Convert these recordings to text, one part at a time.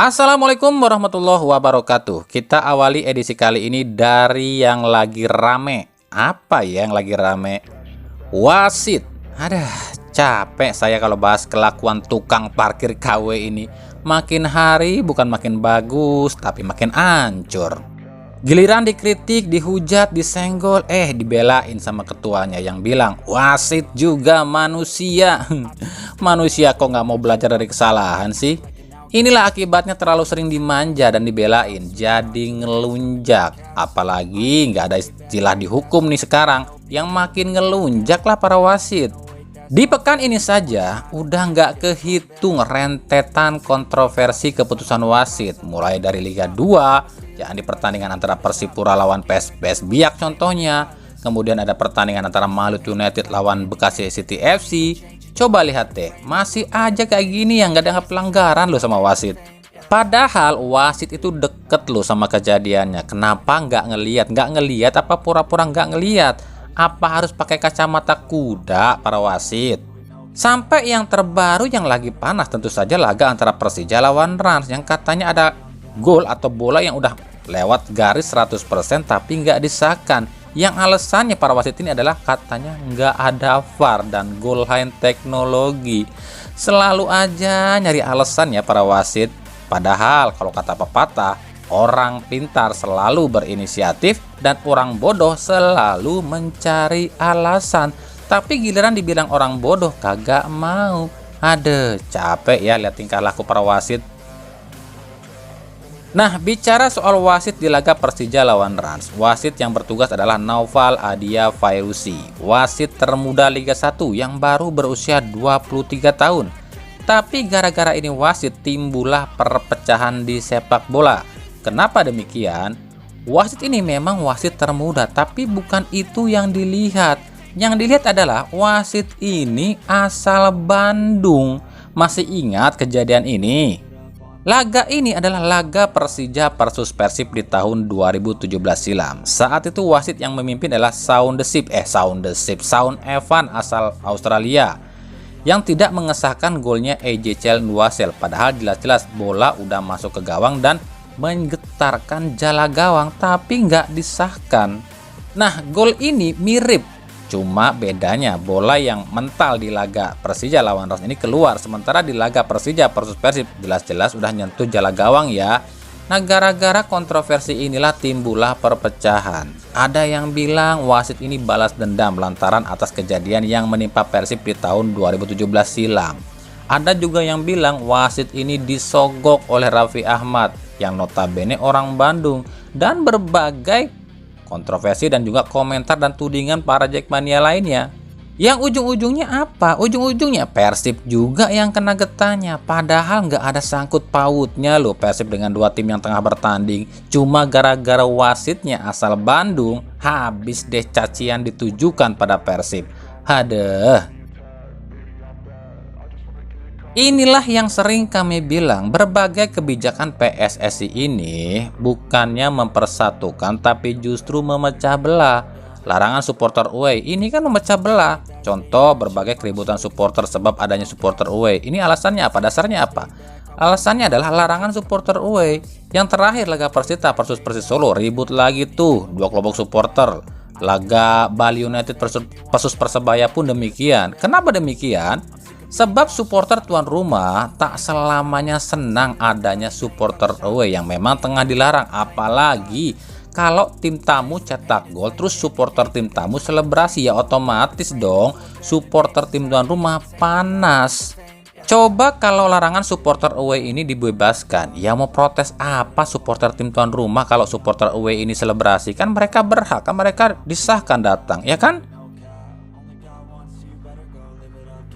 Assalamualaikum warahmatullahi wabarakatuh. Kita awali edisi kali ini dari yang lagi rame. Apa ya yang lagi rame? Wasit. Aduh, capek saya kalau bahas kelakuan tukang parkir KW ini. Makin hari bukan makin bagus, tapi makin hancur. Giliran dikritik, dihujat, disenggol, dibelain sama ketuanya yang bilang wasit juga manusia. Manusia kok nggak mau belajar dari kesalahan sih? Inilah akibatnya terlalu sering dimanja dan dibelain, jadi ngelunjak. Apalagi nggak ada istilah dihukum nih sekarang, yang makin ngelunjak lah para wasit. Di pekan ini saja, udah nggak kehitung rentetan kontroversi keputusan wasit. Mulai dari Liga 2, yakni pertandingan antara Persipura lawan PS Biak contohnya. Kemudian ada pertandingan antara Malut United lawan Bekasi City FC. Coba lihat deh, masih aja kayak gini yang gak ada pelanggaran loh sama wasit. Padahal wasit itu deket loh sama kejadiannya. Kenapa nggak ngeliat apa pura-pura nggak ngeliat? Apa harus pakai kacamata kuda para wasit? Sampai yang terbaru yang lagi panas tentu saja laga antara Persija lawan Rans yang katanya ada gol atau bola yang udah lewat garis 100% tapi nggak disahkan. Yang alasannya para wasit ini adalah katanya nggak ada VAR dan goal line teknologi. Selalu aja nyari alasan ya para wasit. Padahal kalau kata pepatah, orang pintar selalu berinisiatif dan orang bodoh selalu mencari alasan. Tapi giliran dibilang orang bodoh kagak mau. Aduh, capek ya lihat tingkah laku para wasit. Nah, bicara soal wasit di laga Persija lawan Rans, wasit yang bertugas adalah Naufal Adia Fairusi, wasit termuda Liga 1 yang baru berusia 23 tahun. Tapi gara-gara ini wasit timbullah perpecahan di sepak bola. Kenapa demikian? Wasit ini memang wasit termuda, tapi bukan itu yang dilihat. Yang dilihat adalah wasit ini asal Bandung. Masih ingat kejadian ini? Laga ini adalah laga Persija versus Persib di tahun 2017 silam. Saat itu wasit yang memimpin adalah Shaun Evan asal Australia yang tidak mengesahkan golnya Ejecel Nuasel. Padahal jelas-jelas bola udah masuk ke gawang dan menggetarkan jala gawang tapi nggak disahkan. Nah, gol ini mirip. Cuma bedanya bola yang mental di laga Persija lawan Rans ini keluar. Sementara di laga Persija versus Persib jelas-jelas udah nyentuh jala gawang ya. Nah, gara-gara kontroversi inilah timbullah perpecahan. Ada yang bilang wasit ini balas dendam lantaran atas kejadian yang menimpa Persib di tahun 2017 silam. Ada juga yang bilang wasit ini disogok oleh Raffi Ahmad yang notabene orang Bandung. Dan berbagai kontroversi dan juga komentar dan tudingan para Jackmania lainnya. Yang ujung-ujungnya apa? Ujung-ujungnya Persib juga yang kena getahnya. Padahal nggak ada sangkut pautnya loh Persib dengan dua tim yang tengah bertanding. Cuma gara-gara wasitnya asal Bandung, habis deh cacian ditujukan pada Persib. Haduh. Inilah yang sering kami bilang, berbagai kebijakan PSSI ini bukannya mempersatukan tapi justru memecah belah. Larangan supporter away ini kan memecah belah. Contoh berbagai keributan supporter sebab adanya supporter away. Ini alasannya apa? Dasarnya apa? Alasannya adalah larangan supporter away. Yang terakhir laga Persita versus Persis Solo ribut lagi tuh dua kelompok supporter. Laga Bali United versus Persebaya pun demikian. Kenapa demikian? Sebab supporter tuan rumah tak selamanya senang adanya supporter away yang memang tengah dilarang. Apalagi kalau tim tamu cetak gol terus supporter tim tamu selebrasi, ya otomatis dong supporter tim tuan rumah panas. Coba kalau larangan supporter away ini dibebaskan, ya mau protes apa supporter tim tuan rumah kalau supporter away ini selebrasi? Kan mereka berhak, kan mereka disahkan datang, ya kan?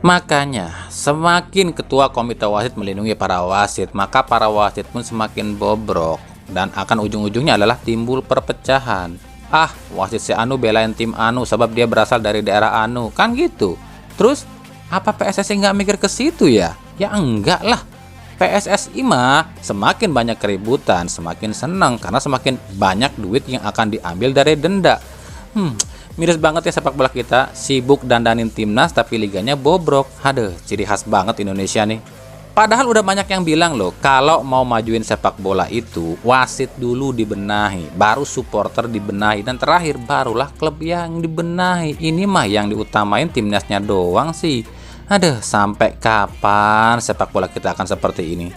Makanya, semakin ketua komite wasit melindungi para wasit, maka para wasit pun semakin bobrok. Dan akan ujung-ujungnya adalah timbul perpecahan. Ah, wasit si Anu belain tim Anu sebab dia berasal dari daerah Anu, kan gitu. Terus, apa PSSI nggak mikir ke situ ya? Ya enggak lah. PSSI mah semakin banyak keributan, semakin senang karena semakin banyak duit yang akan diambil dari denda. Miris banget ya sepak bola kita, sibuk dandanin timnas tapi liganya bobrok. Aduh, ciri khas banget Indonesia nih. Padahal udah banyak yang bilang loh, kalau mau majuin sepak bola itu wasit dulu dibenahi, baru supporter dibenahi, dan terakhir barulah klub yang dibenahi. Ini mah yang diutamain timnasnya doang sih. Aduh, sampai kapan sepak bola kita akan seperti ini?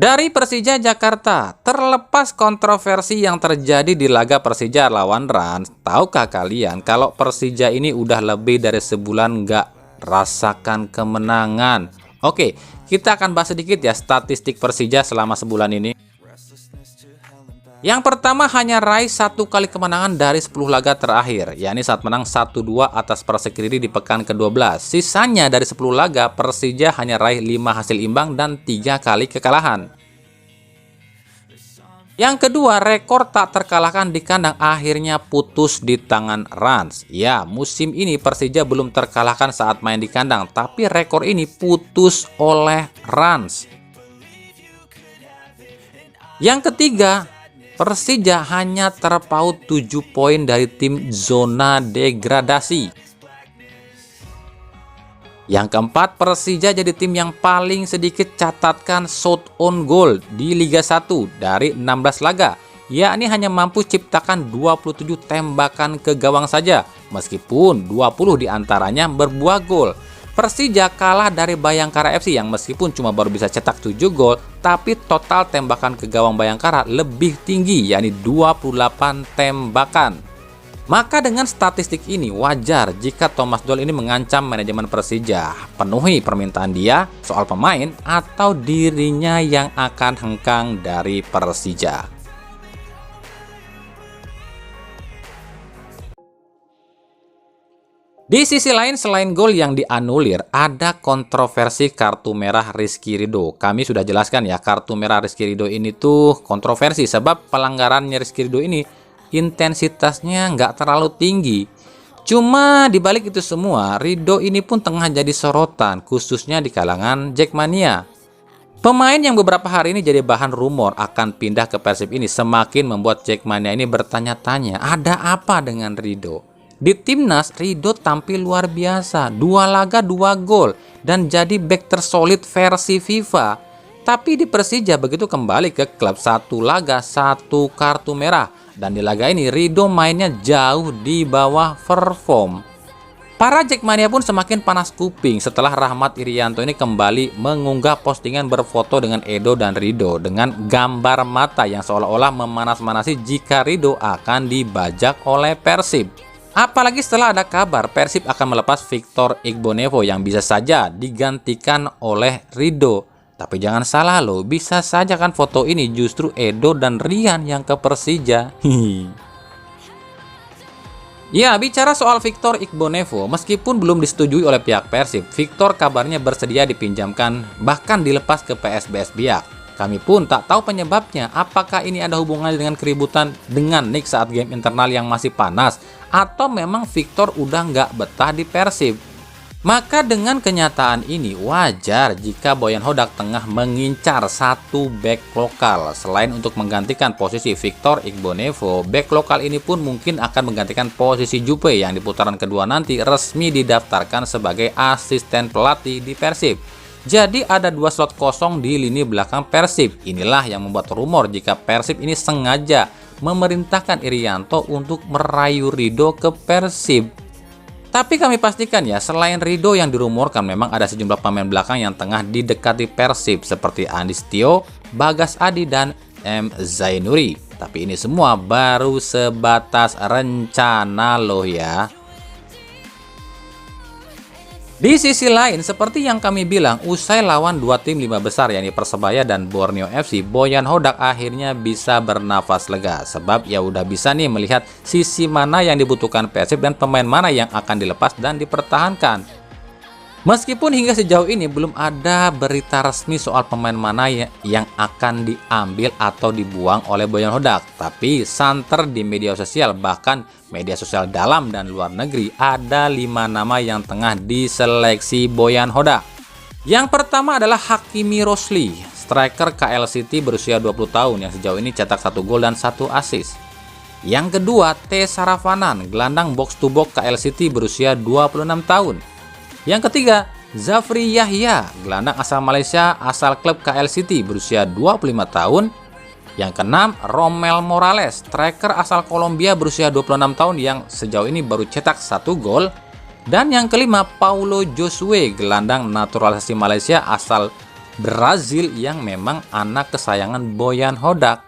Dari Persija Jakarta, terlepas kontroversi yang terjadi di laga Persija lawan Rans, tahukah kalian kalau Persija ini udah lebih dari sebulan nggak rasakan kemenangan? Oke, kita akan bahas sedikit ya statistik Persija selama sebulan ini. Yang pertama, hanya raih 1 kali kemenangan dari 10 laga terakhir, yakni saat menang 1-2 atas Persik Kediri di pekan ke-12. Sisanya dari 10 laga, Persija hanya raih 5 hasil imbang dan 3 kali kekalahan. Yang kedua, rekor tak terkalahkan di kandang akhirnya putus di tangan Rans. Ya, musim ini Persija belum terkalahkan saat main di kandang, tapi rekor ini putus oleh Rans. Yang ketiga, Persija hanya terpaut 7 poin dari tim zona degradasi. Yang keempat, Persija jadi tim yang paling sedikit catatkan shot on goal di Liga 1 dari 16 laga, yakni hanya mampu ciptakan 27 tembakan ke gawang saja, meskipun 20 diantaranya berbuah gol. Persija kalah dari Bayangkara FC yang meskipun cuma baru bisa cetak 7 gol, tapi total tembakan ke gawang Bayangkara lebih tinggi, yakni 28 tembakan. Maka dengan statistik ini wajar jika Thomas Doll ini mengancam manajemen Persija, penuhi permintaan dia soal pemain atau dirinya yang akan hengkang dari Persija. Di sisi lain, selain gol yang dianulir, ada kontroversi kartu merah Rizky Ridho. Kami sudah jelaskan ya, kartu merah Rizky Ridho ini tuh kontroversi sebab pelanggarannya Rizky Ridho ini intensitasnya nggak terlalu tinggi. Cuma dibalik itu semua, Ridho ini pun tengah jadi sorotan, khususnya di kalangan Jackmania. Pemain yang beberapa hari ini jadi bahan rumor akan pindah ke Persib ini semakin membuat Jackmania ini bertanya-tanya, ada apa dengan Ridho? Di timnas, Ridho tampil luar biasa, 2 laga 2 gol, dan jadi bek tersolid versi FIFA. Tapi di Persija begitu kembali ke klub 1 laga 1 kartu merah, dan di laga ini Ridho mainnya jauh di bawah perform. Para Jackmania pun semakin panas kuping setelah Rahmat Irianto ini kembali mengunggah postingan berfoto dengan Edo dan Ridho dengan gambar mata yang seolah-olah memanas-manasi jika Ridho akan dibajak oleh Persib. Apalagi setelah ada kabar Persib akan melepas Victor Igbonevo yang bisa saja digantikan oleh Ridho. Tapi jangan salah loh, bisa saja kan foto ini justru Edo dan Rian yang ke Persija. Ya, bicara soal Victor Igbonevo, meskipun belum disetujui oleh pihak Persib, Victor kabarnya bersedia dipinjamkan bahkan dilepas ke PSBS Biak. Kami pun tak tahu penyebabnya, apakah ini ada hubungannya dengan keributan dengan Nick saat game internal yang masih panas, atau memang Victor udah nggak betah di Persib. Maka dengan kenyataan ini wajar jika Boyan Hodak tengah mengincar satu bek lokal. Selain untuk menggantikan posisi Victor Igbonevo, bek lokal ini pun mungkin akan menggantikan posisi Jupe yang di putaran kedua nanti resmi didaftarkan sebagai asisten pelatih di Persib. Jadi ada 2 slot kosong di lini belakang Persib. Inilah yang membuat rumor jika Persib ini sengaja memerintahkan Irianto untuk merayu Ridho ke Persib. Tapi kami pastikan ya, selain Ridho yang dirumorkan, memang ada sejumlah pemain belakang yang tengah didekati Persib seperti Andi Setio, Bagas Adi, dan M. Zainuri. Tapi ini semua baru sebatas rencana loh ya. Di sisi lain, seperti yang kami bilang, usai lawan 2 tim 5 besar yakni Persebaya dan Borneo FC, Boyan Hodak akhirnya bisa bernafas lega. Sebab ya udah bisa nih melihat sisi mana yang dibutuhkan Persib dan pemain mana yang akan dilepas dan dipertahankan. Meskipun hingga sejauh ini belum ada berita resmi soal pemain mana yang akan diambil atau dibuang oleh Boyan Hodak, tapi santer di media sosial, bahkan media sosial dalam dan luar negeri, ada 5 nama yang tengah diseleksi Boyan Hodak. Yang pertama adalah Hakimi Rosli, striker KL City berusia 20 tahun yang sejauh ini cetak 1 gol dan 1 assist. Yang kedua, T. Saravanan, gelandang box to box KL City berusia 26 tahun. Yang ketiga, Zafri Yahya, gelandang asal Malaysia asal klub KL City berusia 25 tahun. Yang keenam, Romel Morales, striker asal Kolombia berusia 26 tahun yang sejauh ini baru cetak 1 gol. Dan yang kelima, Paulo Josue, gelandang naturalisasi Malaysia asal Brazil yang memang anak kesayangan Boyan Hodak.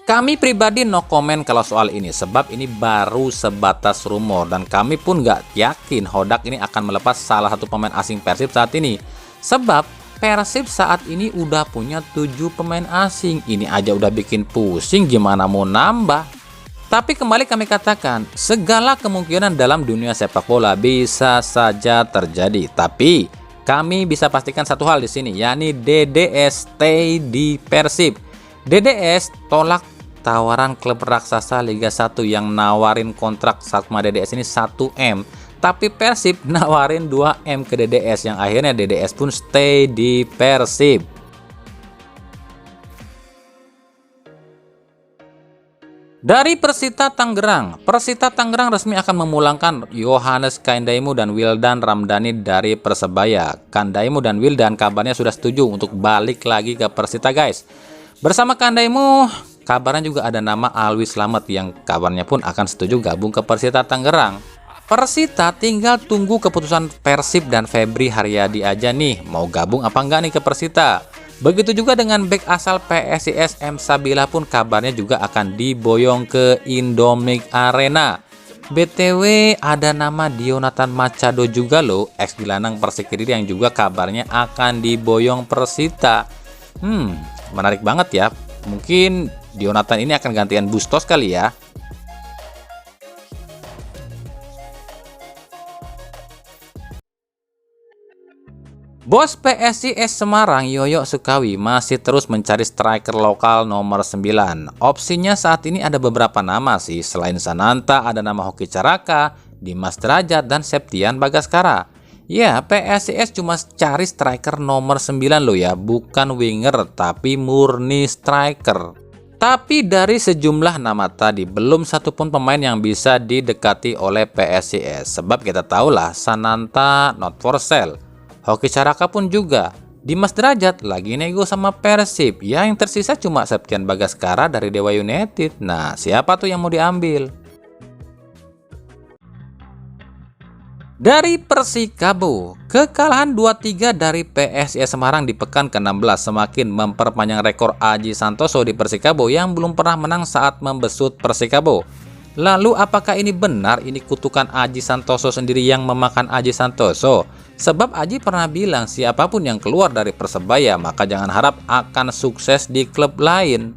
Kami pribadi no comment kalau soal ini, sebab ini baru sebatas rumor dan kami pun nggak yakin Hodak ini akan melepas salah satu pemain asing Persib saat ini. Sebab Persib saat ini udah punya 7 pemain asing, ini aja udah bikin pusing, gimana mau nambah. Tapi kembali kami katakan, segala kemungkinan dalam dunia sepak bola bisa saja terjadi. Tapi kami bisa pastikan satu hal di sini, yakni DDS stay di Persib. DDS tolak tawaran klub raksasa Liga 1 yang nawarin kontrak sama DDS ini 1M. Tapi Persib nawarin 2M ke DDS yang akhirnya DDS pun stay di Persib. Dari Persita Tangerang resmi akan memulangkan Yohanes Kandaimu dan Wildan Ramdhani dari Persebaya. Kandaimu dan Wildan kabarnya sudah setuju untuk balik lagi ke Persita, guys. Bersama Kandaimu, kabarnya juga ada nama Alwi Slamet yang kabarnya pun akan setuju gabung ke Persita Tangerang. Persita tinggal tunggu keputusan Persib dan Febri Haryadi aja nih, mau gabung apa enggak nih ke Persita. Begitu juga dengan bek asal PSIS M Sabila pun kabarnya juga akan diboyong ke Indomik Arena. BTW ada nama Dionatan Machado juga loh, ex gelandang Persik Kediri yang juga kabarnya akan diboyong Persita. Menarik banget ya. Mungkin Dionatan ini akan gantian Bustos kali ya. Bos PSIS Semarang Yoyo Sukawi masih terus mencari striker lokal nomor 9. Opsinya saat ini ada beberapa nama sih. Selain Sananta ada nama Hoki Caraka, Dimas Derajat, dan Septian Bagaskara. Ya, PSIS cuma cari striker nomor 9 loh ya, bukan winger tapi murni striker. Tapi dari sejumlah nama tadi, belum satupun pemain yang bisa didekati oleh PSIS. Sebab kita tahulah Sananta not for sale. Hoki Caraka pun juga. Dimas Derajat lagi nego sama Persib. Ya, yang tersisa cuma Septian Bagaskara dari Dewa United. Nah, siapa tuh yang mau diambil? Dari Persikabo, kekalahan 2-3 dari PSIS Semarang di pekan ke-16 semakin memperpanjang rekor Aji Santoso di Persikabo yang belum pernah menang saat membesut Persikabo. Lalu apakah ini benar ini kutukan Aji Santoso sendiri yang memakan Aji Santoso? Sebab Aji pernah bilang siapapun yang keluar dari Persebaya maka jangan harap akan sukses di klub lain.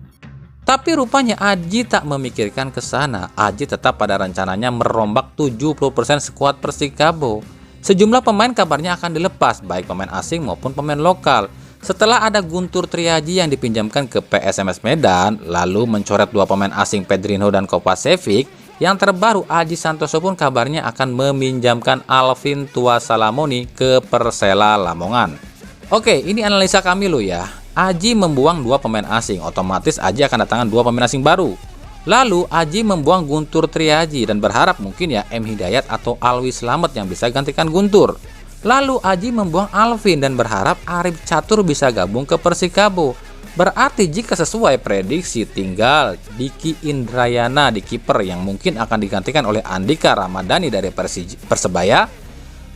Tapi rupanya Aji tak memikirkan ke sana. Aji tetap pada rencananya merombak 70% skuad Persikabo. Sejumlah pemain kabarnya akan dilepas, baik pemain asing maupun pemain lokal. Setelah ada Guntur Triaji yang dipinjamkan ke PSMS Medan, lalu mencoret 2 pemain asing Pedrinho dan Kovacevic, yang terbaru Aji Santoso pun kabarnya akan meminjamkan Alvin Tuasalamoni ke Persela Lamongan. Oke, ini analisa kami loh ya. Aji membuang 2 pemain asing, otomatis Aji akan datangkan 2 pemain asing baru. Lalu Aji membuang Guntur Triaji dan berharap mungkin ya M Hidayat atau Alwi Slamet yang bisa gantikan Guntur. Lalu Aji membuang Alvin dan berharap Arif Catur bisa gabung ke Persikabo. Berarti jika sesuai prediksi tinggal Diki Indrayana di kiper yang mungkin akan digantikan oleh Andika Ramadhani dari Persebaya.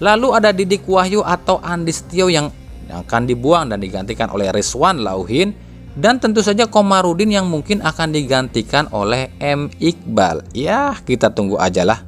Lalu ada Didik Wahyu atau Andi Setio yang akan dibuang dan digantikan oleh Rizwan Lauhin. Dan tentu saja Komarudin yang mungkin akan digantikan oleh M Iqbal. Ya, kita tunggu aja lah.